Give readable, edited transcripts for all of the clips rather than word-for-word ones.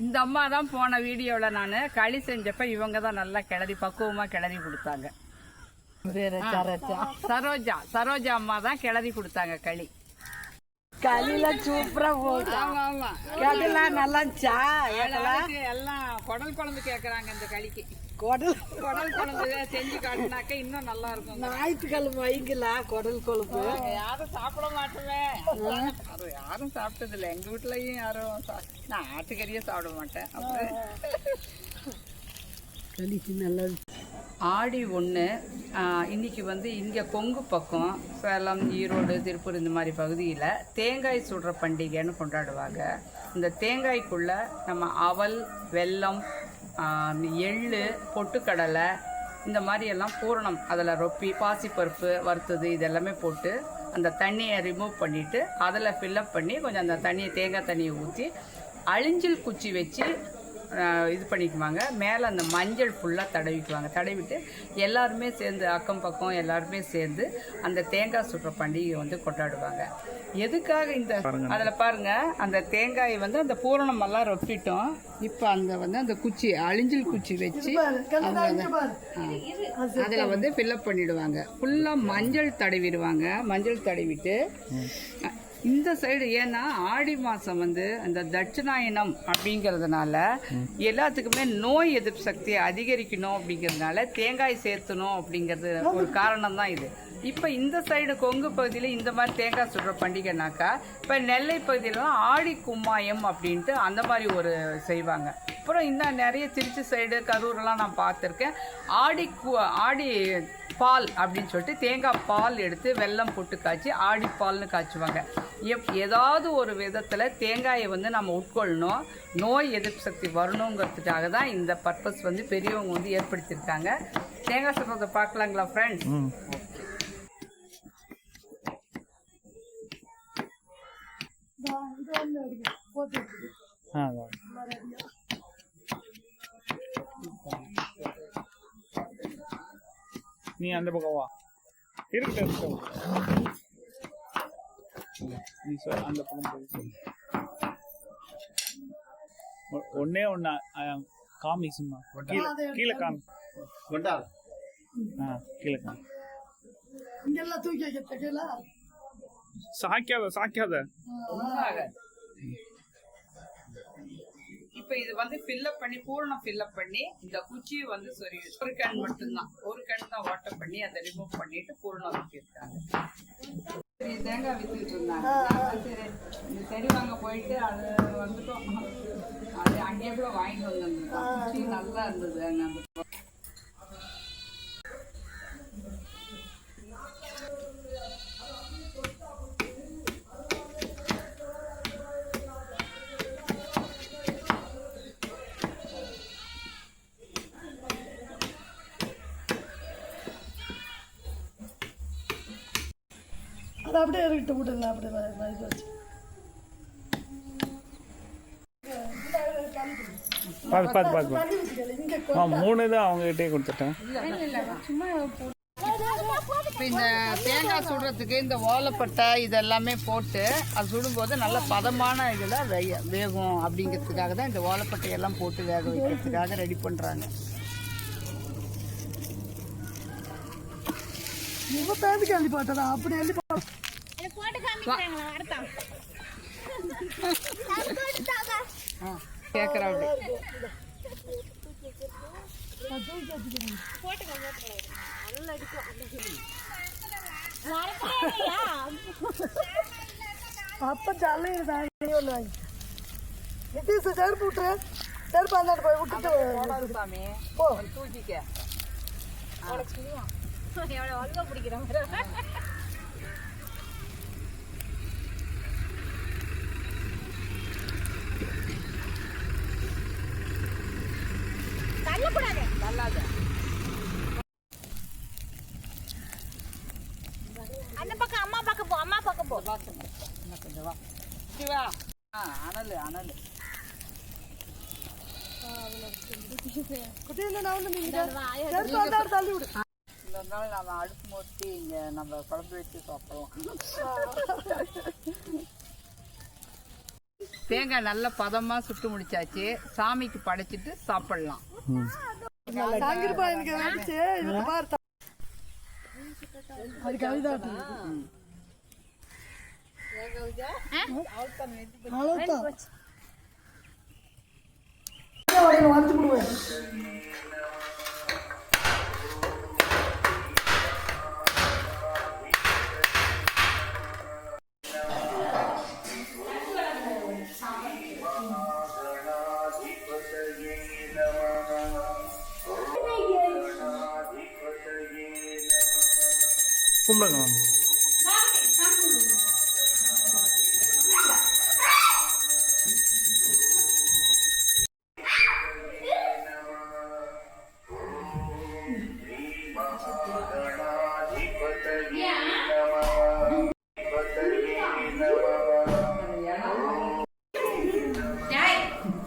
இந்த அம்மா தான் போன வீடியோவில் நான் களி செஞ்சப்ப இவங்க தான் நல்லா கிளறி பக்குவமாக கிளறி கொடுத்தாங்க. சரோஜா அம்மா தான் கிளறி கொடுத்தாங்க களி. களியில சூப்பரா போகுது. ஆமா ஆமா, களிலாம் நல்லா எல்லாம் குடல் குழம்பு கேட்கறாங்க. இந்த களிக்கு குடல் குழம்பு செஞ்சு காட்டினாக்க இன்னும் நல்லா இருக்கும். ஞாயிற்றுக்கிழமை வைங்களா குடல் குழம்பு. யாரும் சாப்பிட மாட்டோமே, யாரும் சாப்பிட்டது இல்லை. எங்க வீட்டுலயும் யாரும் நான் ஆட்டுக்கறியே சாப்பிட மாட்டேன். அப்புறம் களிக்கு நல்லது. ஆடி 1 இன்னைக்கு இங்கே கொங்கு பக்கம் சேலம், ஈரோடு, திருப்பூர் இந்த மாதிரி பகுதியில் தேங்காய் சுடுற பண்டிகைன்னு கொண்டாடுவாங்க. இந்த தேங்காய்க்குள்ளே நம்ம அவல், வெல்லம், எள்ளு, பொட்டுக்கடலை இந்த மாதிரியெல்லாம் பூரணம் அதில் ரொப்பி, பாசிப்பருப்பு வறுத்தது இதெல்லாமே போட்டு அந்த தண்ணியை ரிமூவ் பண்ணிவிட்டு அதில் ஃபில்லப் பண்ணி கொஞ்சம் அந்த தண்ணியை தேங்காய் தண்ணியை ஊற்றி அழிஞ்சில் குச்சி வச்சு இது பண்ணிக்குவாங்க. மேலே அந்த மஞ்சள் ஃபுல்லாக தடவிக்குவாங்க. தடவிட்டு எல்லாருமே சேர்ந்து அக்கம் பக்கம் எல்லாருமே சேர்ந்து அந்த தேங்காய் சுடுற பண்டிகை கொண்டாடுவாங்க. எதுக்காக இந்த அதில் பாருங்கள், அந்த தேங்காய் அந்த பூரணமெல்லாம் ரொப்பிட்டோம். இப்போ அந்த குச்சி அழிஞ்சில் குச்சி வச்சு அதில் ஃபில்லப் பண்ணிடுவாங்க. ஃபுல்லாக மஞ்சள் தடவிடுவாங்க. மஞ்சள் தடவிட்டு இந்த சைடு, ஏன்னா ஆடி மாதம் அந்த தட்சிணாயனம் அப்படிங்கிறதுனால எல்லாத்துக்குமே நோய் எதிர்ப்பு சக்தியை அதிகரிக்கணும் அப்படிங்கிறதுனால தேங்காய் சேர்த்தணும் அப்படிங்கிறது ஒரு காரணம் தான் இது. இப்போ இந்த சைடு கொங்கு பகுதியில் இந்த மாதிரி தேங்காய் சுடுற பண்டிகைனாக்கா, இப்போ நெல்லை பகுதியிலலாம் ஆடி கும்மாயம் அப்படின்ட்டு அந்த மாதிரி ஒரு செய்வாங்க. அப்புறம் இன்னும் நிறைய திருச்சி சைடு, கரூரெலாம் நான் பார்த்துருக்கேன். ஆடி பால் அப்படின்னு சொல்லிட்டு தேங்காய் பால் எடுத்து வெல்லம் போட்டு காய்ச்சி ஆடி பால்னு காய்ச்சுவாங்க. ஏதாவது ஒரு விதத்தில் தேங்காயை நம்ம உட்கொள்ளணும், நோய் எதிர்ப்பு சக்தி வரணுங்கிறதுக்காக தான் இந்த பர்பஸ் பெரியவங்க ஏற்படுத்தியிருக்காங்க. தேங்காய் சுடுறதை பார்க்கலாங்களா ஃப்ரெண்ட்ஸ்? நீ அந்த பக்கம் வா, இருக்கு நீ சொல், அந்த பக்கம் போய் சொல்லு. ஒன்னே ஒன்னா காமி சும்மா கீழே காமி கீழே காமி. இங்கெல்லாம் தூக்கி வைக்க சாக்காத. இப்போ இது ஃபில்லப் பண்ணி பூரணம் ஃபில்லப் பண்ணி இந்த குச்சியை சரி ஒரு கண் மட்டும்தான், ஒரு கண் தான் ஓட்ட பண்ணி அதை ரிமூவ் பண்ணிட்டு பூரணம் வச்சிருக்காங்க. தேங்காய் வித்துக்கிட்டு இருந்தாங்க. சரி இந்த செடி வாங்க போயிட்டு அது வந்துட்டோம். அது அங்கேயே கூட வாங்கிட்டு வந்திருந்தோம். குச்சி நல்லா இருந்தது. அங்கே அது அப்படியே இறக்கிட்டு விட்டுங்க. அப்படியே இது வச்சு மூணு தான் அவங்ககிட்டே கொடுத்துட்டேன். இப்போ இந்த தேங்காய் சுடுறதுக்கு இந்த ஓலைப்பட்டை இதெல்லாமே போட்டு அது சுடும்போது நல்ல பதமான இதில் வேகும் அப்படிங்கிறதுக்காக தான் இந்த ஓலைப்பட்டையெல்லாம் போட்டு வேக வைக்கிறதுக்காக ரெடி பண்ணுறாங்க. அள்ளி போட்டதா அப்படி அள்ளி கேட்குறா அப்ப ஜாலியாக செருப்பு விட்டுரு. செருப்பு அந்தாண்டு போய் விட்டுட்டு சாமி போ தூக்கிக்க. அல்வா பிடிக்கிறேன். தள்ளக்கூடாது. நல்லாது. அந்த பக்கம் அம்மா பக்கம் போ, அம்மா பக்கம் போ. கொஞ்சம் வா சிவா. அனல் அனல் குட்டி நான் தள்ளி விடு. இந்த நாள் நம்ம அடுப்பு மூட்டி இங்கே நம்ம குழம்பு வச்சு சாப்பிடுவோம். தேங்காய் நல்லா பதமாக சுட்டு முடிச்சாச்சு. சாமிக்கு படைச்சிட்டு சாப்பிடலாம். சாங்கிருப்பா எனக்கு வந்துச்சு. இதுல பாரு அது கவிதாட்டு அவ்வளோதான் வந்து விடுவேன். கும்பிடுங்க.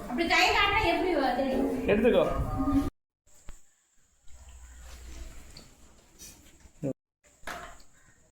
அப்படி கை காட்டினா எப்படி எடுத்துக்கோ.